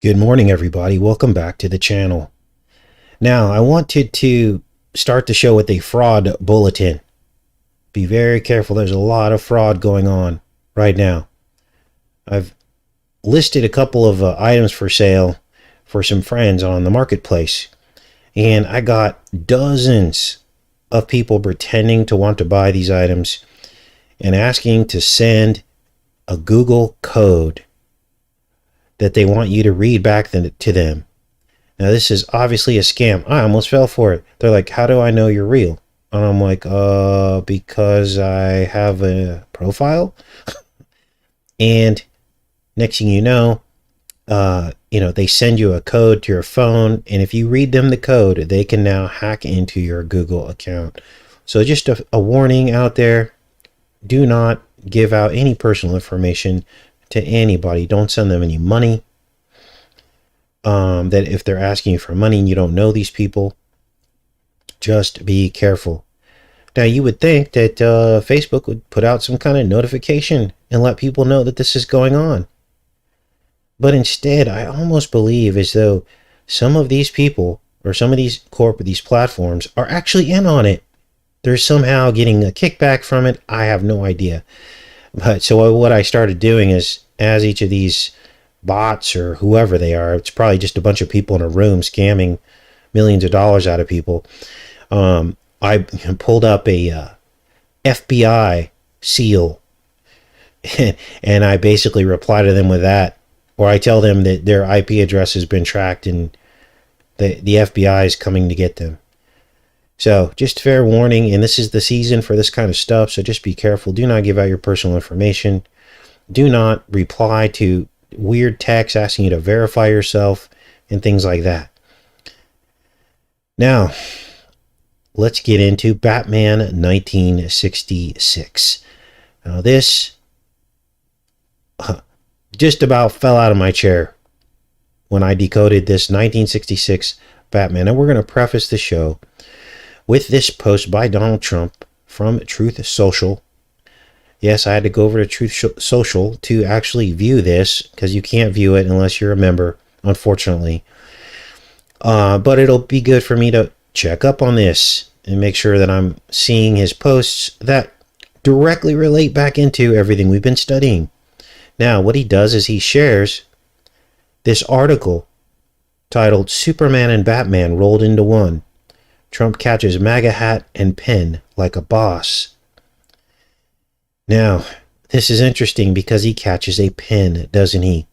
Good morning, everybody. Welcome back to the channel. Now, I wanted to start the show with a fraud bulletin. Be very careful. There's a lot of fraud going on right now. I've listed a couple of items for sale for some friends on the marketplace, and I got dozens of people pretending to want to buy these items and asking to send a Google code that they want you to read back to them. Now, this is obviously a scam. I almost fell for it. They're like, how do I know you're real? And I'm like, because I have a profile. And next thing you know, they send you a code to your phone. And if you read them the code, they can now hack into your Google account. So just a warning out there. Do not give out any personal information to anybody. Don't send them any money. That if they're asking you for money and you don't know these people, just be careful. Now, you would think that Facebook would put out some kind of notification and let people know that this is going on. But instead, I almost believe as though some of these people or some of these these platforms are actually in on it. They're somehow getting a kickback from it. I have no idea. But so what I started doing is, as each of these bots or whoever they are, it's probably just a bunch of people in a room scamming millions of dollars out of people. I pulled up a FBI seal and I basically reply to them with that, or I tell them that their IP address has been tracked and the FBI is coming to get them. So just fair warning, and this is the season for this kind of stuff, so just be careful. Do not give out your personal information. Do not reply to weird texts asking you to verify yourself and things like that. Now, let's get into Batman 1966. Now, this just about fell out of my chair when I decoded this 1966 Batman. And we're going to preface the show with this post by Donald Trump from Truth Social. Yes, I had to go over to Truth Social to actually view this, because you can't view it unless you're a member, unfortunately. But it'll be good for me to check up on this and make sure that I'm seeing his posts that directly relate back into everything we've been studying. Now, what he does is he shares this article titled Superman and Batman Rolled into One. Trump catches MAGA hat and pen like a boss. Now, this is interesting because he catches a pen, doesn't he?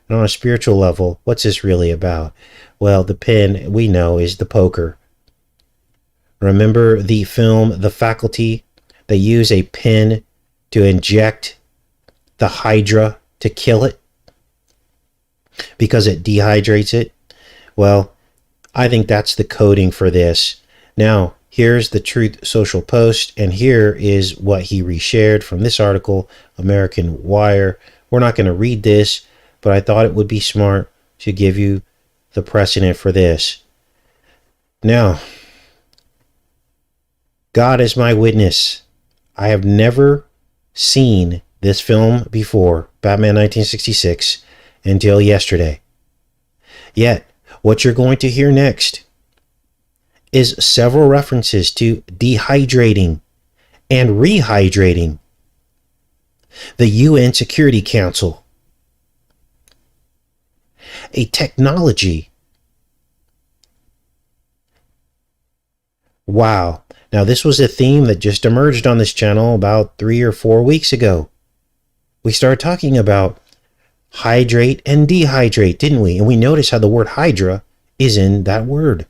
And on a spiritual level, what's this really about? Well, the pen, we know, is the poker. Remember the film The Faculty? They use a pen to inject the Hydra to kill it because it dehydrates it. Well, I think that's the coding for this. Now, here's the Truth Social post, and here is what he reshared from this article, American Wire. We're not going to read this, but I thought it would be smart to give you the precedent for this. Now, God is my witness. I have never seen this film before, Batman 1966, until yesterday. Yet, what you're going to hear next is several references to dehydrating and rehydrating. The UN Security Council, a technology. Wow. Now, this was a theme that just emerged on this channel about 3 or 4 weeks ago. We started talking about hydrate and dehydrate, didn't we? And we noticed how the word Hydra is in that word.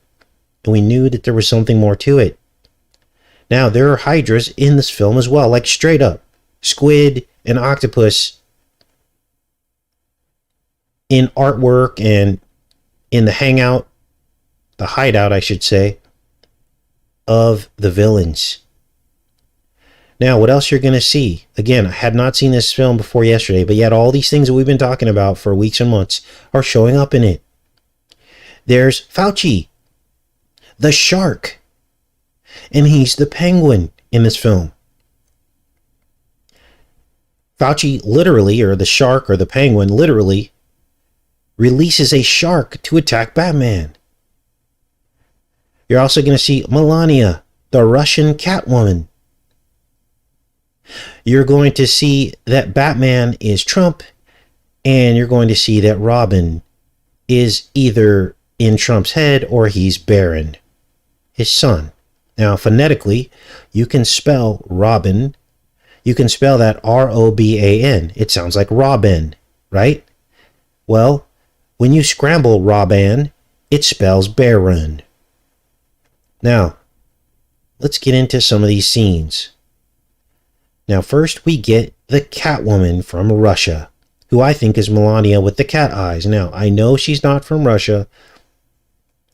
And we knew that there was something more to it. Now, there are hydras in this film as well, like straight up squid and octopus in artwork and in the hideout, I should say, of the villains. Now, what else you're going to see? Again, I had not seen this film before yesterday, but yet all these things that we've been talking about for weeks and months are showing up in it. There's Fauci, the shark, and he's the penguin in this film. Fauci literally, or the shark or the penguin literally releases a shark to attack Batman. You're also going to see Melania, the Russian Catwoman. You're going to see that Batman is Trump, and you're going to see that Robin is either in Trump's head or he's Baron, his son. Now, phonetically, you can spell Robin. You can spell that R-O-B-A-N. It sounds like Robin, right? Well, when you scramble Robin, it spells Baron. Now, let's get into some of these scenes. Now, first we get the Catwoman from Russia, who I think is Melania with the cat eyes. Now, I know she's not from Russia.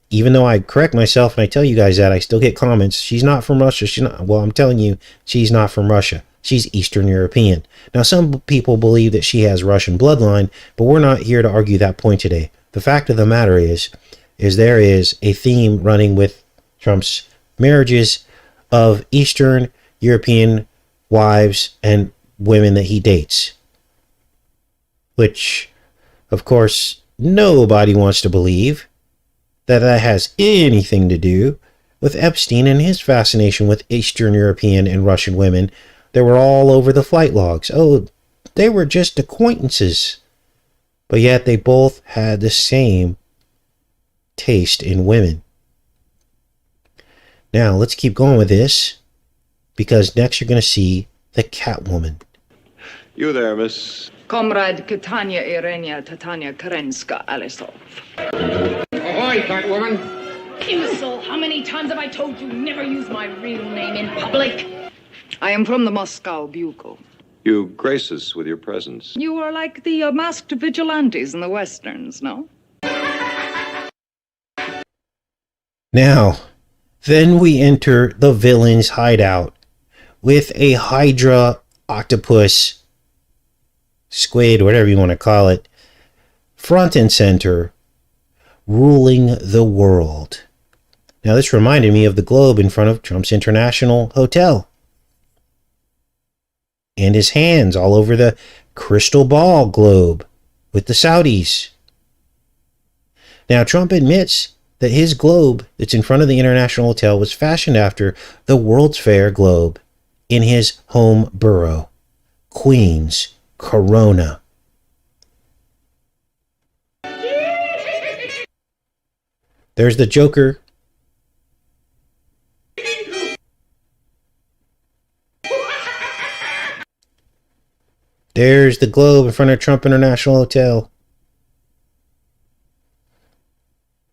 Even though I correct myself and I tell you guys that, I still get comments. She's not from Russia. She's not. Well, I'm telling you, she's not from Russia. She's Eastern European. Now, some people believe that she has Russian bloodline, but we're not here to argue that point today. The fact of the matter is there is a theme running with Trump's marriages of Eastern European wives and women that he dates, which, of course, nobody wants to believe that has anything to do with Epstein and his fascination with Eastern European and Russian women that were all over the flight logs. Oh, they were just acquaintances. But yet they both had the same taste in women. Now, let's keep going with this, because next you're going to see the Catwoman. You there, Miss? Comrade Katanya Irenia Tatanya Karenska Alisov. Ahoy, Catwoman! Imbecile, how many times have I told you never use my real name in public? I am from the Moscow Bugle. You grace us with your presence. You are like the masked vigilantes in the westerns, no? Now, then we enter the villain's hideout with a Hydra, octopus, squid, whatever you want to call it, front and center, ruling the world. Now, this reminded me of the globe in front of Trump's International Hotel. And his hands all over the crystal ball globe with the Saudis. Now, Trump admits that his globe that's in front of the International Hotel was fashioned after the World's Fair globe in his home borough, Queens, Corona. There's the Joker. There's the globe in front of Trump International Hotel.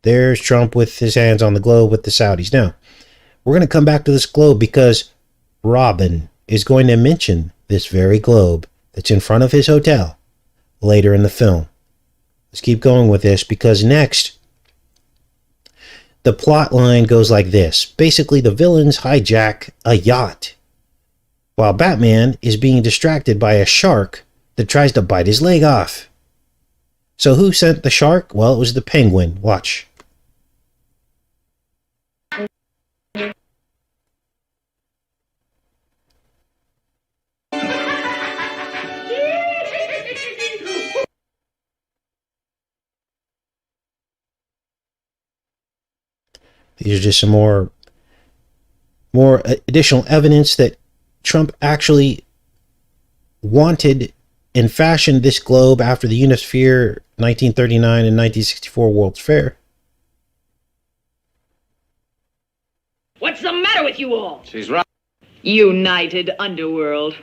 There's Trump with his hands on the globe with the Saudis. Now, we're going to come back to this globe because Robin is going to mention this very globe that's in front of his hotel later in the film. Let's keep going with this, because next, the plot line goes like this. Basically, the villains hijack a yacht while Batman is being distracted by a shark that tries to bite his leg off. So who sent the shark? Well, it was the Penguin. Watch. These are just some more additional evidence that Trump actually wanted and fashioned this globe after the Unisphere 1939 and 1964 World's Fair. What's the matter with you all? She's right. United Underworld.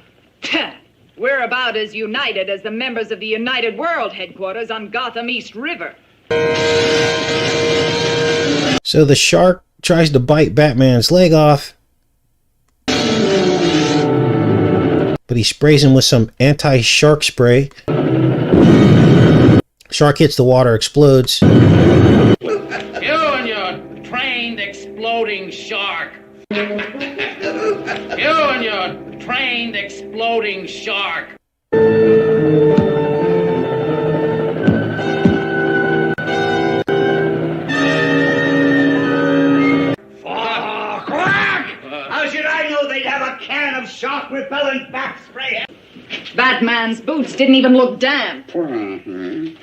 We're about as united as the members of the United World headquarters on Gotham East River. So the shark tries to bite Batman's leg off, but he sprays him with some anti-shark spray. Shark hits the water, explodes. You and your trained exploding shark. You and your trained exploding shark. Shock repellent back spray. Batman's boots didn't even look damp. Mm-hmm.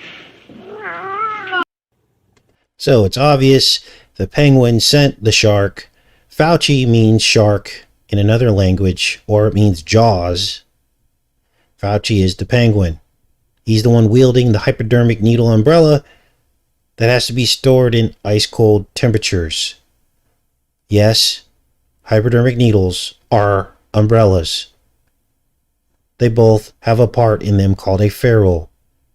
So it's obvious the penguin sent the shark. Fauci means shark in another language, or it means jaws. Fauci is the penguin. He's the one wielding the hypodermic needle umbrella that has to be stored in ice cold temperatures. Yes, hypodermic needles are umbrellas. They both have a part in them called a ferrule,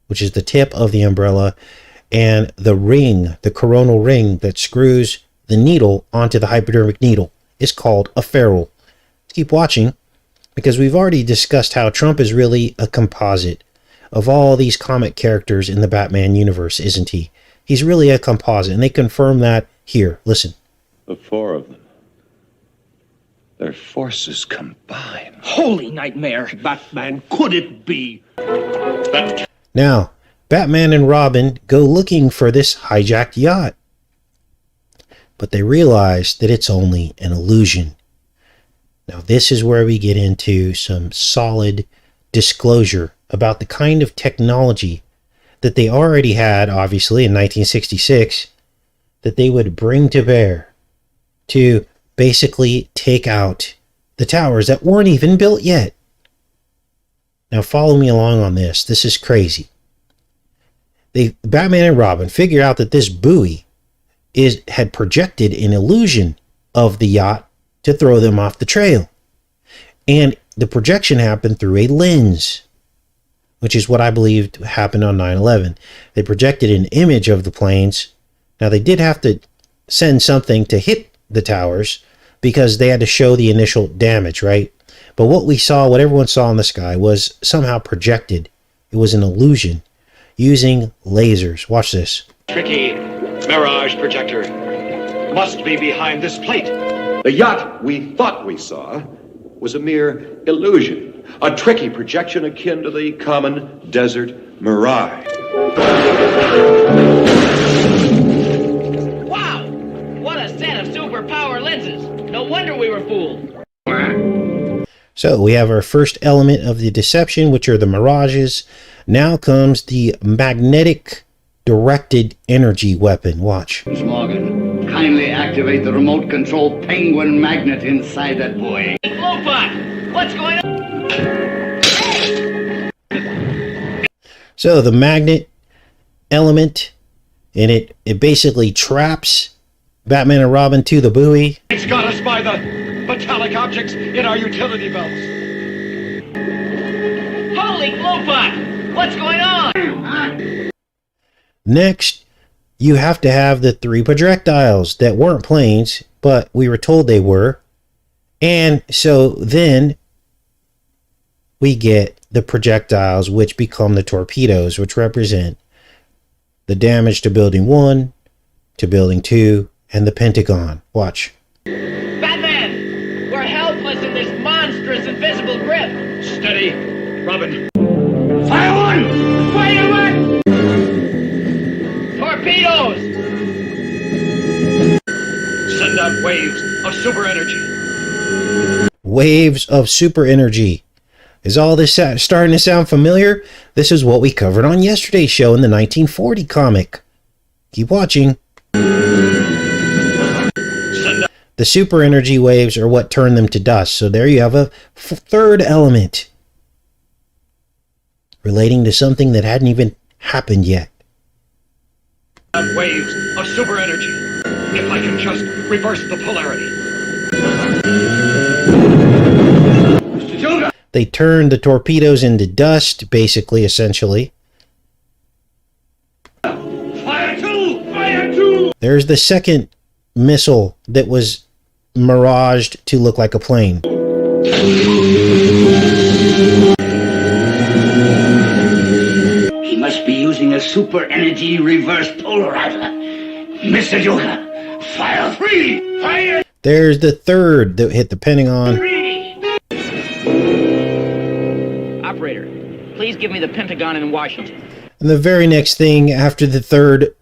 which is the tip of the umbrella, and the ring, the coronal ring that screws the needle onto the hypodermic needle is called a ferrule. Let's keep watching, because we've already discussed how Trump is really a composite of all these comic characters in the Batman universe, isn't he? He's really a composite, and they confirm that here. Listen. The four of them. Their forces combined. Holy nightmare. Batman, could it be? Now, Batman and Robin go looking for this hijacked yacht, but they realize that it's only an illusion. Now, this is where we get into some solid disclosure about the kind of technology that they already had, obviously, in 1966, that they would bring to bear to basically take out the towers that weren't even built yet. Now, follow me along on this. This is crazy. Batman and Robin figure out that this buoy had projected an illusion of the yacht to throw them off the trail. And the projection happened through a lens, which is what I believed happened on 9/11. They projected an image of the planes. Now, they did have to send something to hit the towers because they had to show the initial damage, right? But what we saw, what everyone saw in the sky, was somehow projected. It was an illusion using lasers. Watch this. Tricky mirage projector must be behind this plate. The yacht we thought we saw was a mere illusion, a tricky projection akin to the common desert mirage. Wow! What a set of superpower lenses! No wonder we were fooled. So we have our first element of the deception, which are the mirages. Now comes the magnetic directed energy weapon. Watch. Morgan, kindly activate the remote control penguin magnet inside that buoy. Glowpot! What's going on? So the magnet element, and it basically traps Batman and Robin to the buoy. It's got us by the metallic objects in our utility belts. Holy glowpot! What's going on? Next, you have to have the 3 projectiles that weren't planes, but we were told they were. And so then we get the projectiles, which become the torpedoes, which represent the damage to Building 1, to Building 2, and the Pentagon. Watch. Batman! We're helpless in this monstrous invisible grip! Steady, Robin. Fire one! Fire one! Torpedoes! Send out waves of super energy. Waves of super energy. Is all this starting to sound familiar? This is what we covered on yesterday's show in the 1940 comic. Keep watching. The super energy waves are what turn them to dust. So there you have a third element relating to something that hadn't even happened yet. Waves of super energy. If I can just reverse the polarity. They turned the torpedoes into dust, basically, essentially. Fire two! Fire two! There's the second missile that was miraged to look like a plane. He must be using a super energy reverse polarizer. Mr. Joker, fire 3! Fire There's the third that hit the Pentagon. 3! Operator, please give me the Pentagon in Washington. And the very next thing after the third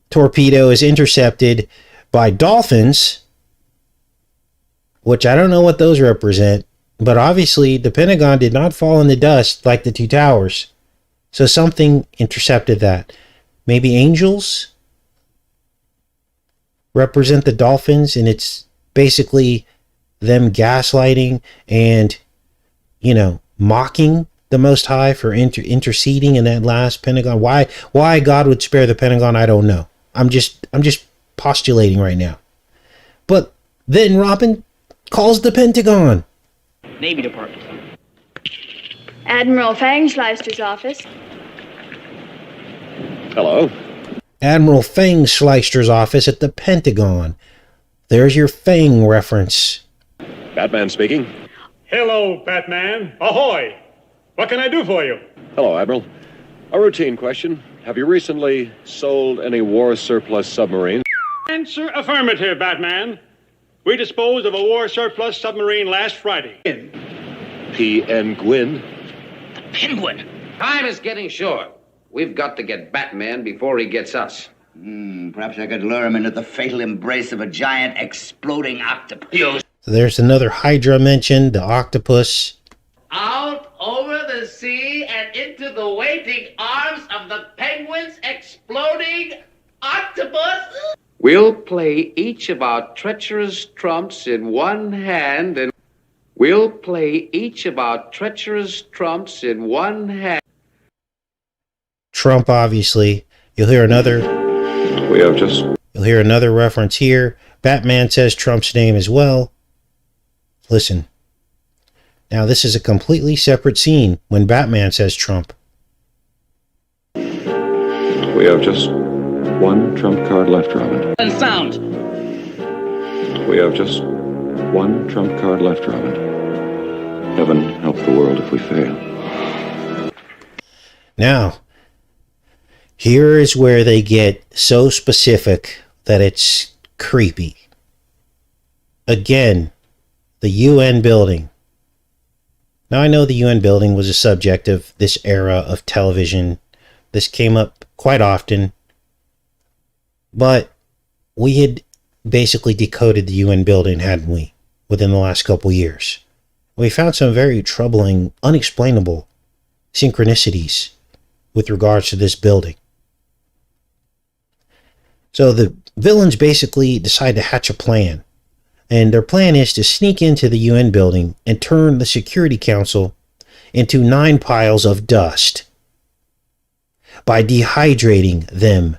torpedo is intercepted by dolphins, which I don't know what those represent, but obviously the Pentagon did not fall in the dust like the 2 towers. So something intercepted that. Maybe angels? represent the Dolphins, and it's basically them gaslighting and, mocking the Most High for interceding in that last Pentagon. Why God would spare the Pentagon, I don't know. I'm just postulating right now. But then Robin calls the Pentagon. Navy Department. Admiral Fangschleister's office. Hello. Admiral Fang Schleister's office at the Pentagon. There's your Fang reference. Batman speaking. Hello, Batman. Ahoy! What can I do for you? Hello, Admiral. A routine question. Have you recently sold any war surplus submarines? Answer affirmative, Batman. We disposed of a war surplus submarine last Friday. P.N. Gwyn. Penguin. Time is getting short. We've got to get Batman before he gets us. Perhaps I could lure him into the fatal embrace of a giant exploding octopus. So there's another Hydra mentioned, the octopus. Out over the sea and into the waiting arms of the Penguin's exploding octopus. We'll play each of our treacherous trumps in one hand and we'll play each of our treacherous trumps in one hand. Trump, obviously. You'll hear another reference here. Batman says Trump's name as well. Listen. Now this is a completely separate scene when Batman says Trump. We have just one trump card left, Robin. And sound. We have just one trump card left, Robin. Heaven help the world if we fail. Now, here is where they get so specific that it's creepy. Again, the UN building. Now, I know the UN building was a subject of this era of television. This came up quite often. But we had basically decoded the UN building, hadn't we, within the last couple years. We found some very troubling, unexplainable synchronicities with regards to this building. So the villains basically decide to hatch a plan. And their plan is to sneak into the UN building and turn the Security Council into 9 piles of dust by dehydrating them.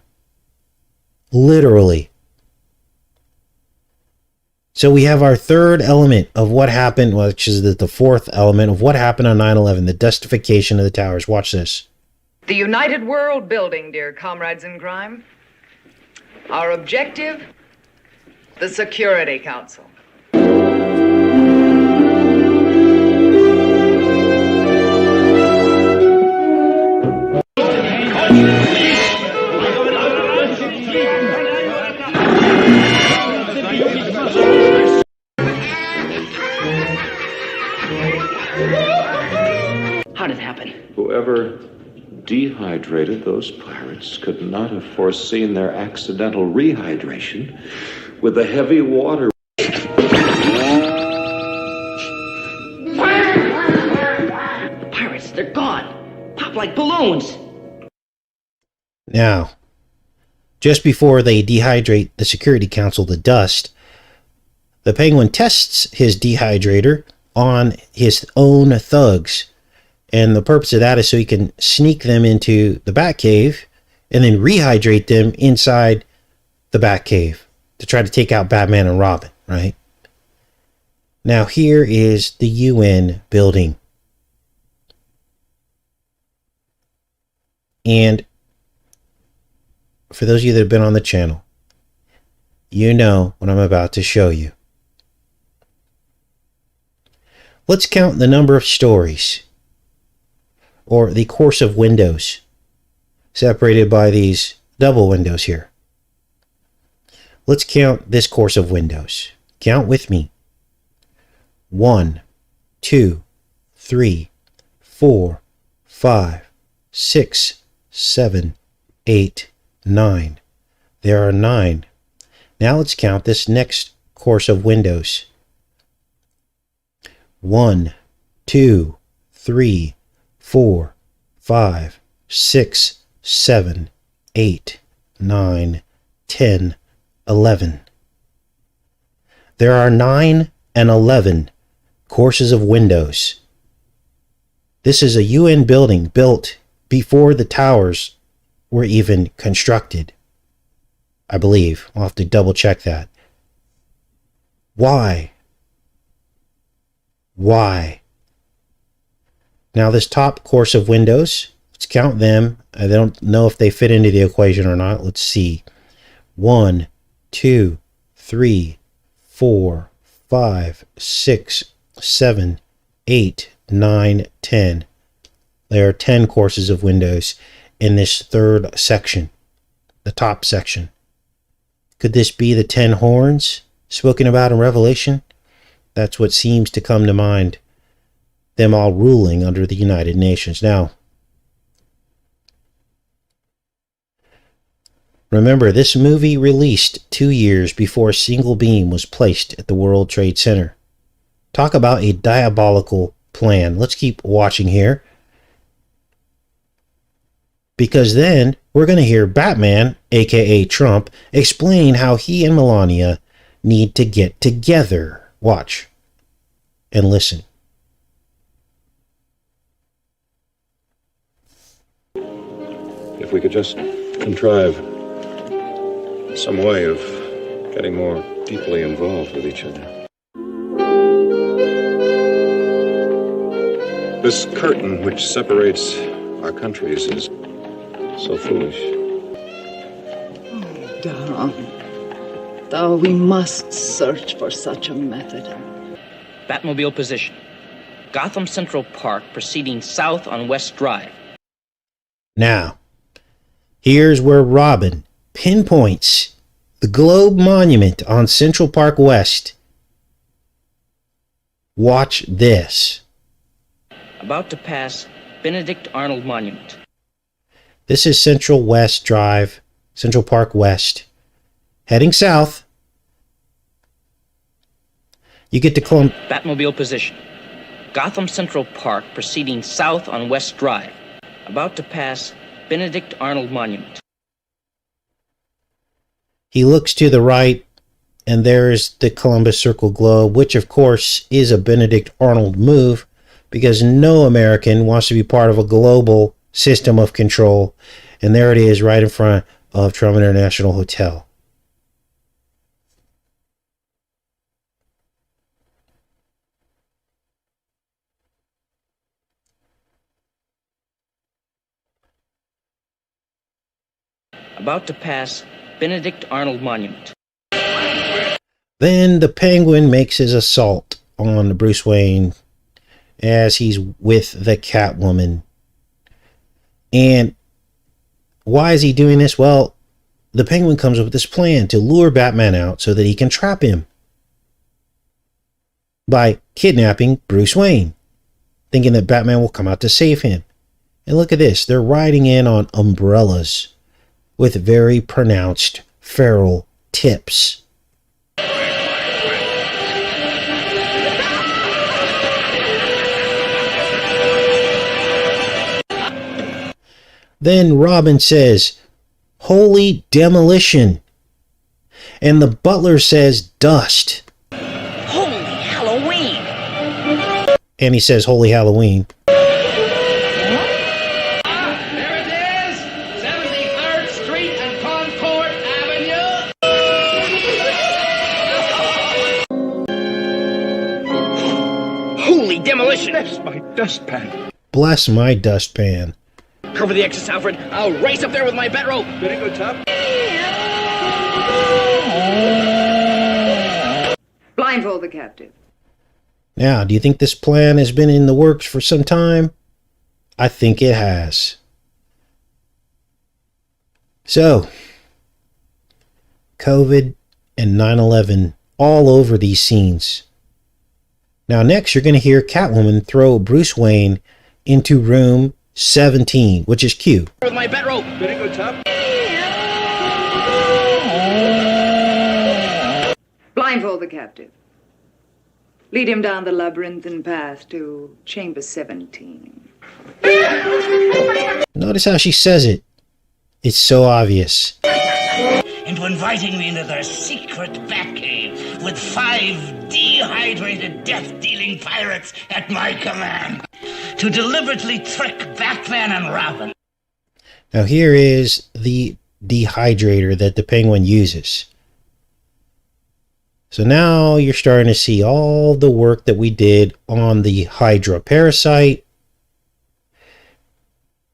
Literally. So we have our third element of what happened, which is the fourth element of what happened on 9/11, the dustification of the towers. Watch this. The United World building, dear comrades in crime. Our objective, the Security Council. How did it happen? Whoever dehydrated those pirates could not have foreseen their accidental rehydration with the heavy water. The pirates, they're gone. Pop like balloons. Now, just before they dehydrate the Security Council to dust, the Penguin tests his dehydrator on his own thugs. And the purpose of that is so he can sneak them into the Batcave and then rehydrate them inside the Batcave to try to take out Batman and Robin, right? Now here is the UN building. And for those of you that have been on the channel, you know what I'm about to show you. Let's count the number of stories, or the course of windows, separated by these double windows here. Let's count this course of windows. Count with me. 1, 2, 3, 4, 5, 6, 7, 8, 9. There are 9. Now let's count this next course of windows. 1, 2, 3, 4, 5, 6, 7, 8, 9, 10, 11. There are 9 and 11 courses of windows. This is a UN building built before the towers were even constructed. I believe. I'll have to double check that. Why? Why? Now this top course of windows, let's count them. I don't know if they fit into the equation or not. Let's see. 1, 2, 3, 4, 5, 6, 7, 8, 9, 10. There are 10 courses of windows in this third section, the top section. Could this be the 10 horns spoken about in Revelation? That's what seems to come to mind. Them all ruling under the United Nations. Now, remember, this movie released 2 years before a single beam was placed at the World Trade Center. Talk about a diabolical plan. Let's keep watching here, because then we're going to hear Batman, aka Trump, explain how he and Melania need to get together. Watch and listen. If we could just contrive some way of getting more deeply involved with each other. This curtain which separates our countries is so foolish. Oh, Don. Though we must search for such a method. Batmobile position. Gotham Central Park proceeding south on West Drive. Now, here's where Robin pinpoints the Globe Monument on Central Park West. Watch this. About to pass Benedict Arnold Monument. This is Central West Drive, Central Park West. Heading south. You get to Batmobile position. Gotham Central Park proceeding south on West Drive. About to pass Benedict Arnold Monument. He looks to the right, and there's the Columbus Circle Globe, which of course is a Benedict Arnold move, because no American wants to be part of a global system of control. And there it is, right in front of Trump International Hotel. About to pass Benedict Arnold Monument. Then the Penguin makes his assault on Bruce Wayne as he's with the Catwoman. And why is he doing this? Well, the Penguin comes up with this plan to lure Batman out so that he can trap him by kidnapping Bruce Wayne, thinking that Batman will come out to save him. And look at this. They're riding in on umbrellas with very pronounced feral tips. Then Robin says, "Holy demolition." And the butler says, "Dust." Holy Halloween! And he says, "Holy Halloween." There it is! 73rd Street and Concord Avenue! Holy demolition! That's my dustpan. Bless my dustpan. Cover the exits, Alfred. I'll race up there with my bat rope. Very good, Top. Blindfold the captive. Now, do you think this plan has been in the works for some time? I think it has. So, COVID and 9/11 all over these scenes. Now, next you're going to hear Catwoman throw Bruce Wayne into room 17, which is Q. With my bat rope. Very good, Top. Blindfold the captive. Lead him down the labyrinthine path to chamber 17. Notice how she says it. It's so obvious. And into inviting me into their secret Batcave with 5 dehydrated, death-dealing pirates at my command to deliberately trick Batman and Robin. Now here is the dehydrator that the Penguin uses. So now you're starting to see all the work that we did on the Hydra parasite.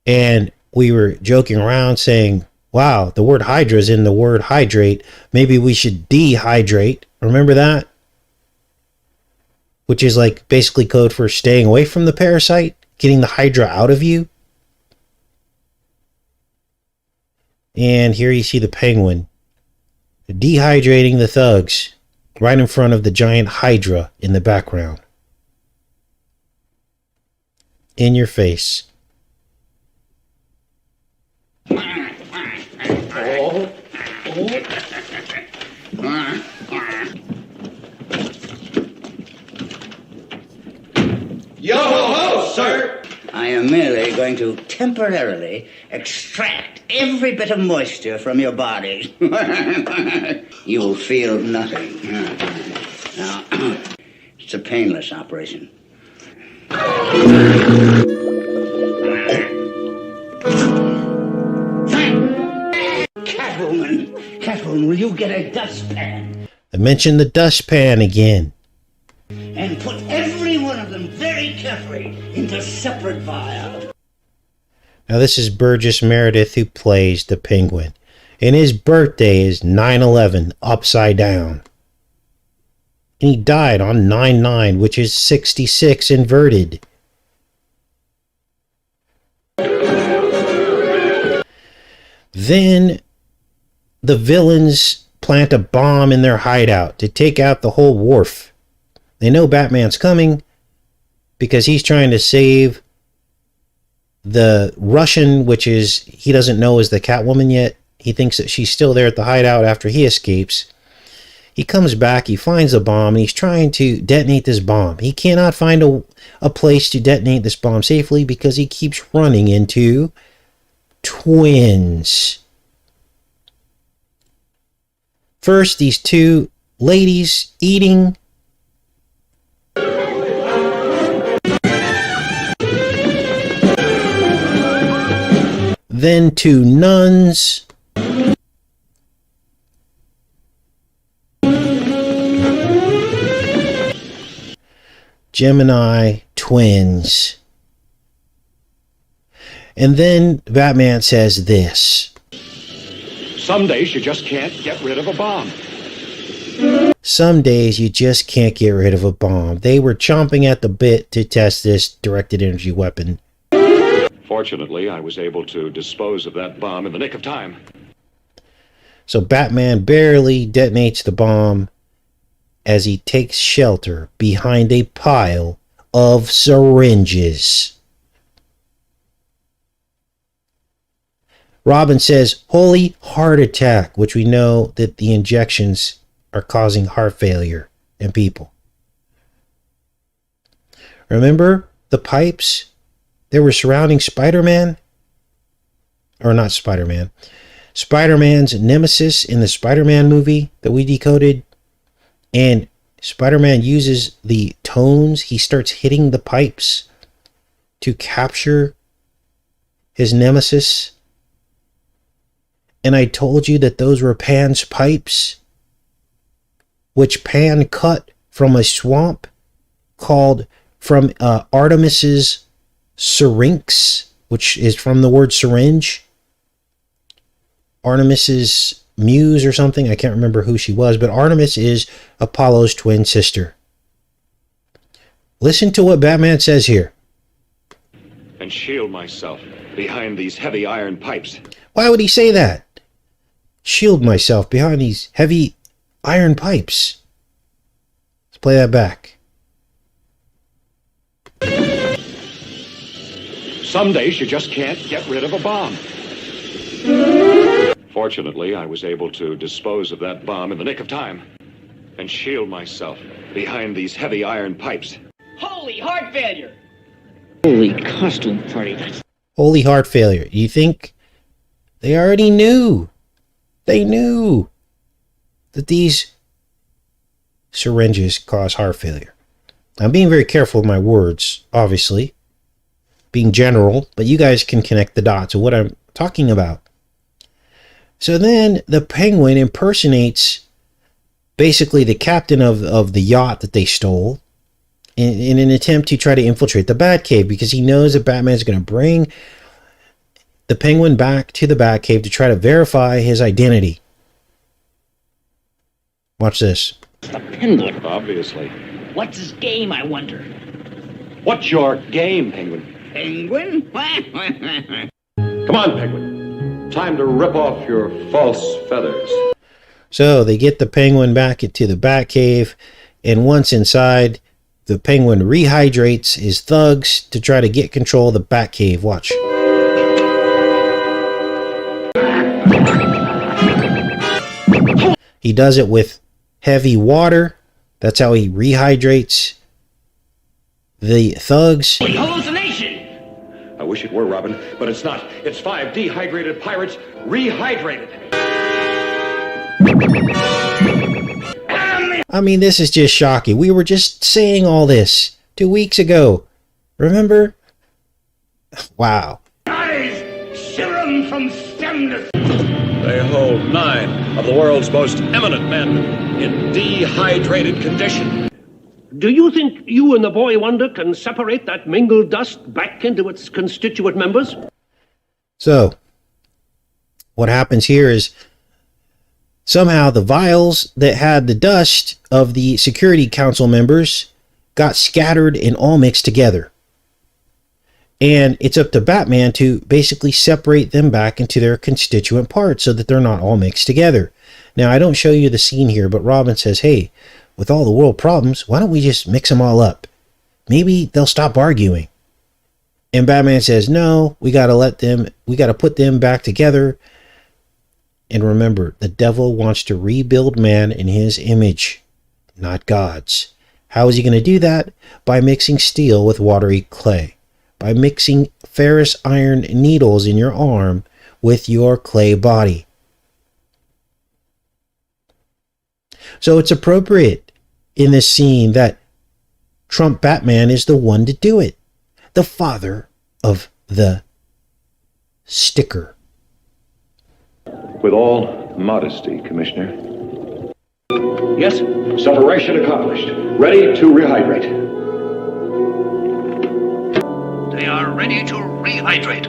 And we were joking around saying, wow, the word Hydra is in the word hydrate. Maybe we should dehydrate. Remember that? Which is like basically code for staying away from the parasite, getting the Hydra out of you. And here you see the Penguin dehydrating the thugs right in front of the giant Hydra in the background. In your face. Yo-ho-ho, sir! I am merely going to temporarily extract every bit of moisture from your body. You will feel nothing. Now, it's a painless operation. Catwoman, will you get a dustpan? I mentioned the dustpan again. And put every one of them very carefully into separate vials. Now this is Burgess Meredith who plays the Penguin. And his birthday is 9/11 upside down. And he died on 9/9, which is 66 inverted. Then the villains plant a bomb in their hideout to take out the whole wharf. They know Batman's coming because he's trying to save the Russian, which is, he doesn't know is the Catwoman yet. He thinks that she's still there at the hideout after he escapes. He comes back, he finds a bomb, and he's trying to detonate this bomb. He cannot find a place to detonate this bomb safely because he keeps running into twins. First, these two ladies eating. Then two nuns. Gemini twins. And then Batman says this. Some days you just can't get rid of a bomb. Some days you just can't get rid of a bomb. They were chomping at the bit to test this directed energy weapon. Fortunately, I was able to dispose of that bomb in the nick of time. So Batman barely detonates the bomb as he takes shelter behind a pile of syringes. Robin says, "Holy heart attack," which we know that the injections are causing heart failure in people. Remember the pipes that were surrounding Spider-Man? Or not Spider-Man. Spider-Man's nemesis in the Spider-Man movie that we decoded. And Spider-Man uses the tones. He starts hitting the pipes to capture his nemesis. And I told you that those were Pan's pipes, which Pan cut from a swamp called from Artemis's syrinx, which is from the word syringe. Artemis's muse or something. I can't remember who she was, but Artemis is Apollo's twin sister. Listen to what Batman says here. And shield myself behind these heavy iron pipes. Why would he say that? Shield myself behind these heavy iron pipes. Let's play that back. Some days you just can't get rid of a bomb. Fortunately, I was able to dispose of that bomb in the nick of time and shield myself behind these heavy iron pipes. Holy heart failure! Holy costume party. Holy heart failure. You think they already knew They knew that these syringes cause heart failure. I'm being very careful with my words, obviously, being general, but you guys can connect the dots of what I'm talking about. So then the Penguin impersonates basically the captain of the yacht that they stole in an attempt to try to infiltrate the Batcave, because he knows that Batman is going to bring the Penguin back to the Batcave to try to verify his identity. Watch this. The Penguin. Obviously. What's his game, I wonder? What's your game, Penguin? Penguin? Come on, Penguin. Time to rip off your false feathers. So they get the Penguin back into the Batcave, and once inside, the Penguin rehydrates his thugs to try to get control of the Batcave. Watch. He does it with heavy water. That's how he rehydrates the thugs. Hallucination! I wish it were, Robin, but it's not. It's 5 dehydrated pirates rehydrated. I mean, this is just shocking. We were just saying all this 2 weeks ago. Remember? Wow. Eyes serum from stem to... They hold 9 of the world's most eminent men in dehydrated condition. Do you think you and the Boy Wonder can separate that mingled dust back into its constituent members? So, what happens here is somehow the vials that had the dust of the Security Council members got scattered and all mixed together. And it's up to Batman to basically separate them back into their constituent parts so that they're not all mixed together. Now, I don't show you the scene here, but Robin says, hey, with all the world problems, why don't we just mix them all up? Maybe they'll stop arguing. And Batman says, no, we got to put them back together. And remember, the devil wants to rebuild man in his image, not God's. How is he going to do that? By mixing steel with watery clay. By mixing ferrous iron needles in your arm with your clay body. So it's appropriate in this scene that Trump Batman is the one to do it. The father of the sticker. With all modesty, Commissioner. Yes? Separation accomplished. Ready to rehydrate. They are ready to rehydrate.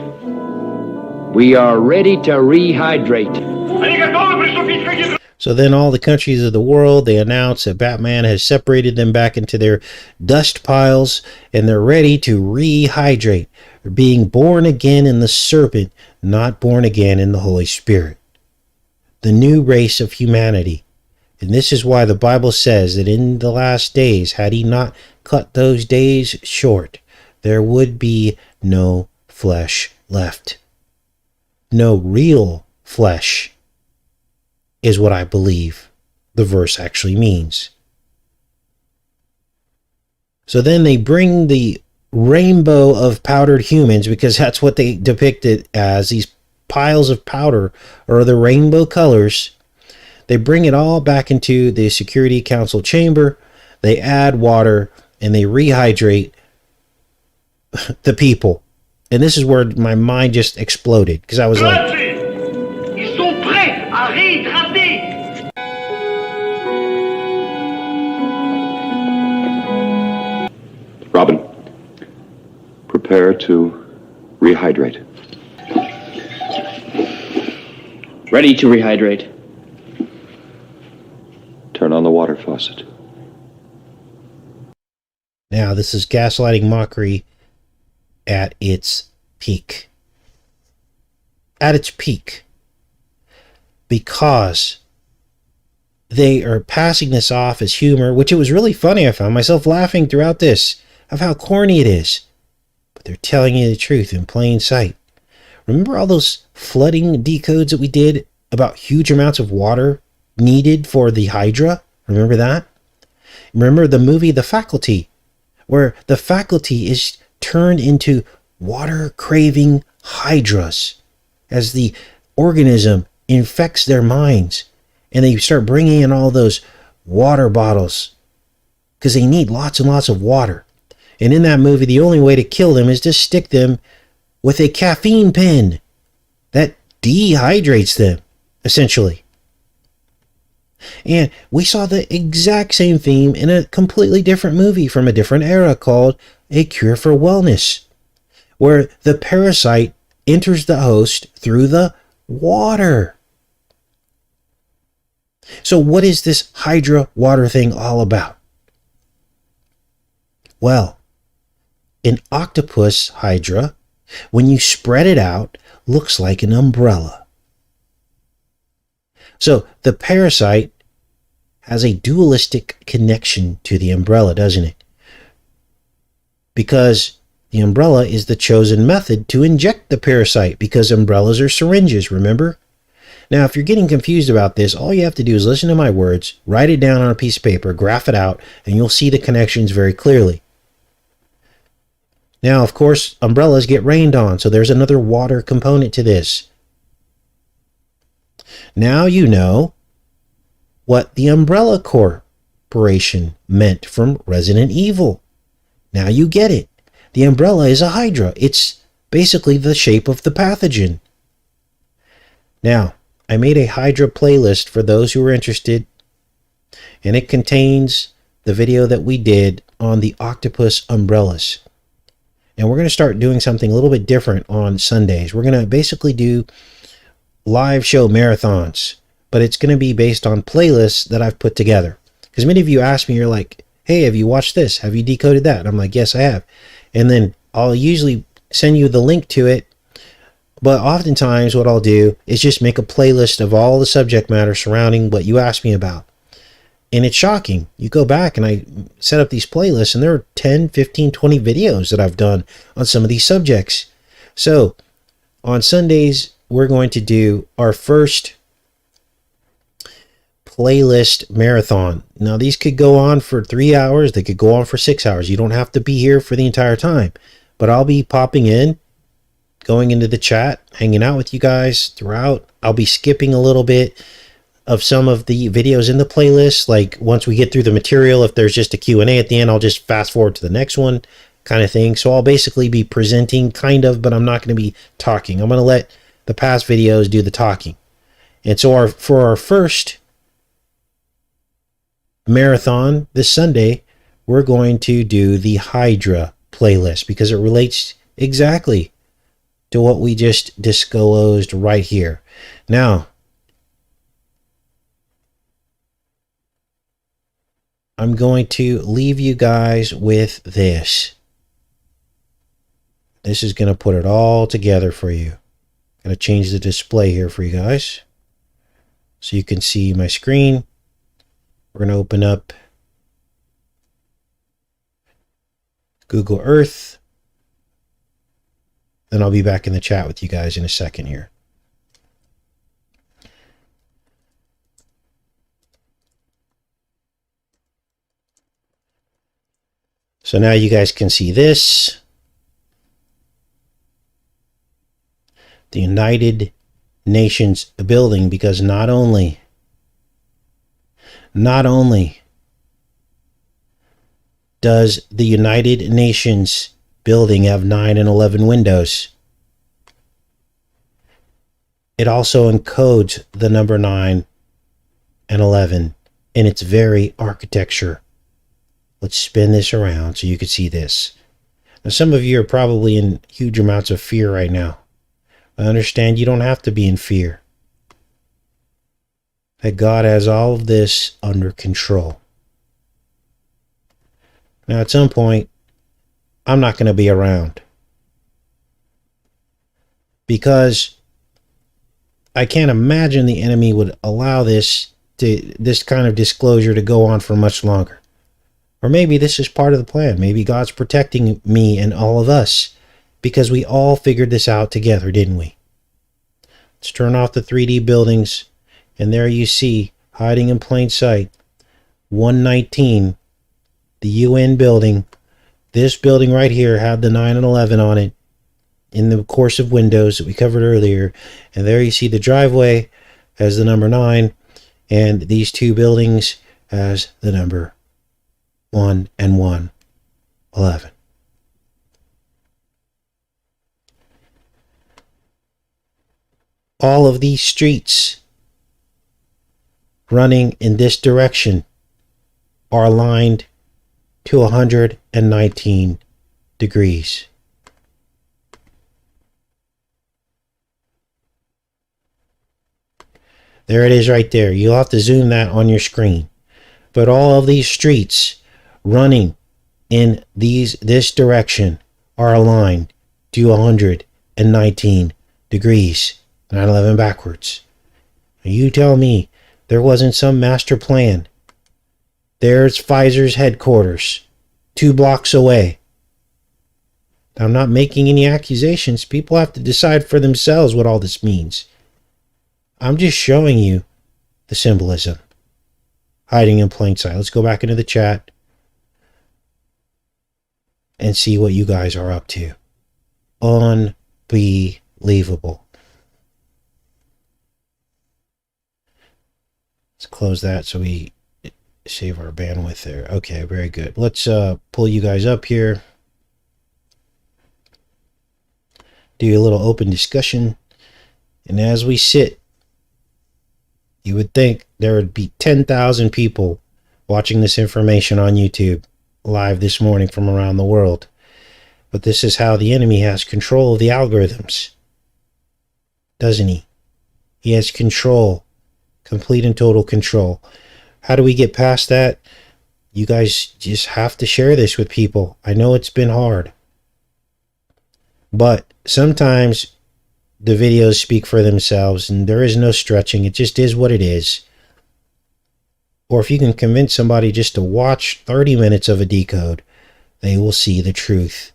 We are ready to rehydrate. So then all the countries of the world, they announce that Batman has separated them back into their dust piles and they're ready to rehydrate. They're being born again in the serpent, not born again in the Holy Spirit. The new race of humanity. And this is why the Bible says that in the last days, had he not cut those days short, there would be no flesh left. No real flesh is what I believe the verse actually means. So then they bring the rainbow of powdered humans, because that's what they depict it as, these piles of powder or the rainbow colors. They bring it all back into the Security Council chamber. They add water and they rehydrate the people. And this is where my mind just exploded, because I was like, Ils sont prêts à réhydrater. Robin, prepare to rehydrate. Ready to rehydrate. Turn on the water faucet. now this is gaslighting mockery at its peak. At its peak. Because they are passing this off as humor, which it was really funny. I found myself laughing throughout this of how corny it is. But they're telling you the truth in plain sight. Remember all those flooding decodes that we did about huge amounts of water needed for the Hydra? Remember that? Remember the movie The Faculty, where the faculty is turned into water-craving hydras as the organism infects their minds. And they start bringing in all those water bottles because they need lots and lots of water. And in that movie, the only way to kill them is to stick them with a caffeine pen that dehydrates them, essentially. And we saw the exact same theme in a completely different movie from a different era called A Cure for Wellness, where the parasite enters the host through the water. So what is this Hydra water thing all about? Well, an octopus Hydra, when you spread it out, looks like an umbrella. So the parasite has a dualistic connection to the umbrella, doesn't it? Because the umbrella is the chosen method to inject the parasite, because umbrellas are syringes, remember? Now, if you're getting confused about this, all you have to do is listen to my words, write it down on a piece of paper, graph it out, and you'll see the connections very clearly. Now, of course, umbrellas get rained on, so there's another water component to this. Now you know what the Umbrella Corporation meant from Resident Evil. Now you get it. The umbrella is a Hydra. It's basically the shape of the pathogen. Now, I made a Hydra playlist for those who are interested, and it contains the video that we did on the octopus umbrellas. And we're going to start doing something a little bit different on Sundays. We're going to basically do live show marathons, but it's going to be based on playlists that I've put together. Because many of you ask me, you're like, hey, have you watched this? Have you decoded that? And I'm like, yes, I have. And then I'll usually send you the link to it. But oftentimes what I'll do is just make a playlist of all the subject matter surrounding what you asked me about. And it's shocking. You go back and I set up these playlists and there are 10, 15, 20 videos that I've done on some of these subjects. So on Sundays, we're going to do our first playlist marathon. Now, these could go on for 3 hours. They could go on for 6 hours. You don't have to be here for the entire time. But I'll be popping in, going into the chat, hanging out with you guys throughout. I'll be skipping a little bit of some of the videos in the playlist. Like once we get through the material, if there's just a Q&A at the end, I'll just fast forward to the next one kind of thing. So I'll basically be presenting kind of, but I'm not going to be talking. I'm going to let the past videos do the talking. And so for our first marathon this Sunday, we're going to do the Hydra playlist because it relates exactly to what we just disclosed right here. Now, I'm going to leave you guys with this. This is going to put it all together for you. I'm going to change the display here for you guys so you can see my screen. We're going to open up Google Earth. Then I'll be back in the chat with you guys in a second here. So now you guys can see this. The United Nations building, because not only does the United Nations building have 9 and 11 windows, it also encodes the number 9 and 11 in its very architecture. Let's spin this around so you can see this. Now, some of you are probably in huge amounts of fear right now. I understand you don't have to be in fear. That God has all of this under control. Now, at some point, I'm not going to be around. Because I can't imagine the enemy would allow this kind of disclosure to go on for much longer. Or maybe this is part of the plan. Maybe God's protecting me and all of us because we all figured this out together, didn't we? Let's turn off the 3D buildings. And there you see, hiding in plain sight, 119, the UN building. This building right here had the 9 and 11 on it in the course of windows that we covered earlier. And there you see the driveway has the number 9, and these two buildings has the number 1 and 1, 11. All of these streets running in this direction are aligned to 119 degrees. There it is right there. You'll have to zoom that on your screen. But all of these streets running in this direction are aligned to 119 degrees. 9/11 backwards. You tell me there wasn't some master plan. There's Pfizer's headquarters, 2 blocks away. I'm not making any accusations. People have to decide for themselves what all this means. I'm just showing you the symbolism hiding in plain sight. Let's go back into the chat and see what you guys are up to. Unbelievable. Let's close that so we save our bandwidth there. Okay, very good. Let's pull you guys up here. Do a little open discussion. And as we sit, you would think there would be 10,000 people watching this information on YouTube live this morning from around the world. But this is how the enemy has control of the algorithms, doesn't he? He has control, complete and total control. How do we get past that? You guys just have to share this with people. I know it's been hard, but sometimes the videos speak for themselves and there is no stretching. It just is what it is. Or if you can convince somebody just to watch 30 minutes of a decode, they will see the truth.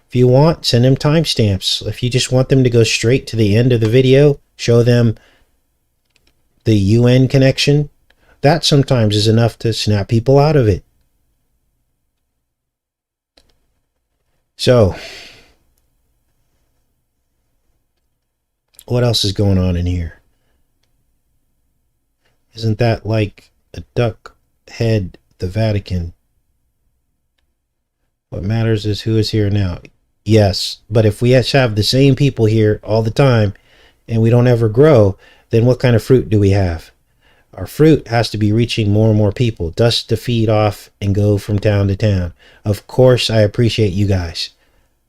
If you want, send them timestamps. If you just want them to go straight to the end of the video, show them the UN connection. That sometimes is enough to snap people out of it. So, what else is going on in here? Isn't that like a duck head, the Vatican? What matters is who is here now. Yes, but if we have the same people here all the time and we don't ever grow, then what kind of fruit do we have? Our fruit has to be reaching more and more people, dust to feed off and go from town to town. Of course, I appreciate you guys.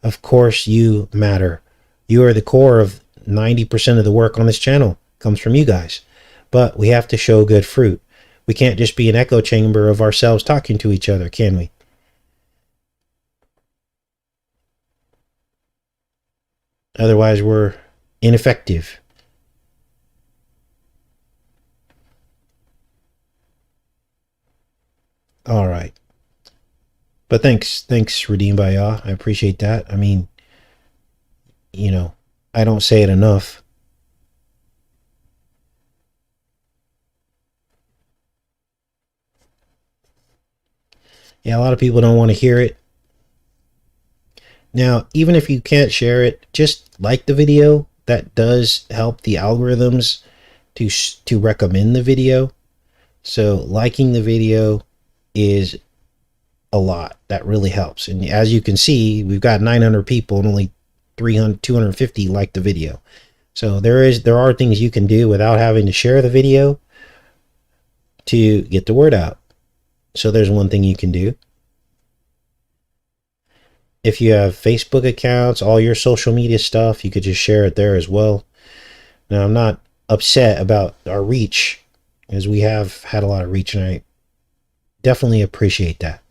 Of course, you matter. You are the core of 90% of the work on this channel comes from you guys. But we have to show good fruit. We can't just be an echo chamber of ourselves talking to each other, can we? Otherwise, we're ineffective. All right. But thanks, Redeemed by Yah. I appreciate that. I mean, you know, I don't say it enough. Yeah, a lot of people don't want to hear it. Now, even if you can't share it, just like the video. That does help the algorithms to recommend the video. So liking the video is a lot. That really helps. And as you can see, we've got 900 people and only 250 like the video. So there are things you can do without having to share the video to get the word out. So there's one thing you can do. If you have Facebook accounts, all your social media stuff, you could just share it there as well. Now, I'm not upset about our reach, as we have had a lot of reach, and I definitely appreciate that.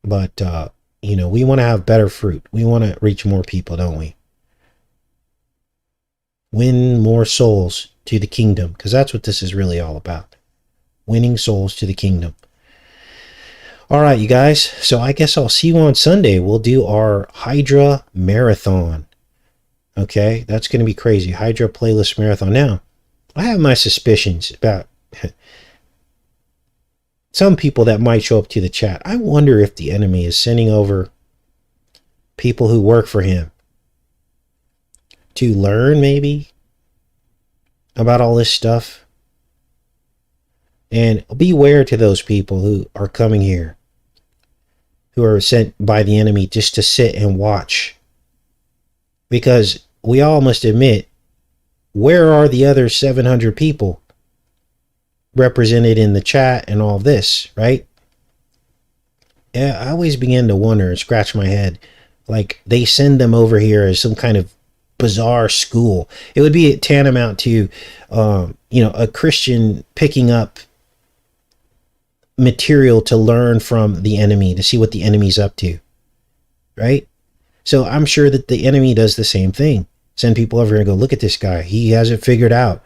But, you know, we want to have better fruit. We want to reach more people, don't we? Win more souls to the kingdom, because that's what this is really all about. Winning souls to the kingdom. All right, you guys. So I guess I'll see you on Sunday. We'll do our Hydra Marathon. Okay, that's going to be crazy. Hydra Playlist Marathon. Now, I have my suspicions about some people that might show up to the chat. I wonder if the enemy is sending over people who work for him to learn, maybe, about all this stuff. And beware to those people who are coming here, who are sent by the enemy just to sit and watch. Because we all must admit, where are the other 700 people represented in the chat and all this, right? Yeah, I always begin to wonder and scratch my head. Like, they send them over here as some kind of bizarre school. It would be tantamount to, a Christian picking up material to learn from the enemy, to see what the enemy's up to, right? So I'm sure that the enemy does the same thing. Send people over here and go, look at this guy. He has it figured out.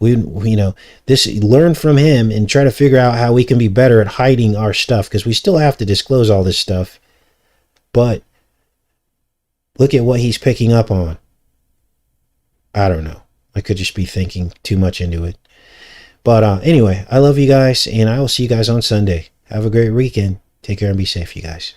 Learn from him and try to figure out how we can be better at hiding our stuff, because we still have to disclose all this stuff. But look at what he's picking up on. I don't know. I could just be thinking too much into it. But anyway, I love you guys, and I will see you guys on Sunday. Have a great weekend. Take care and be safe, you guys.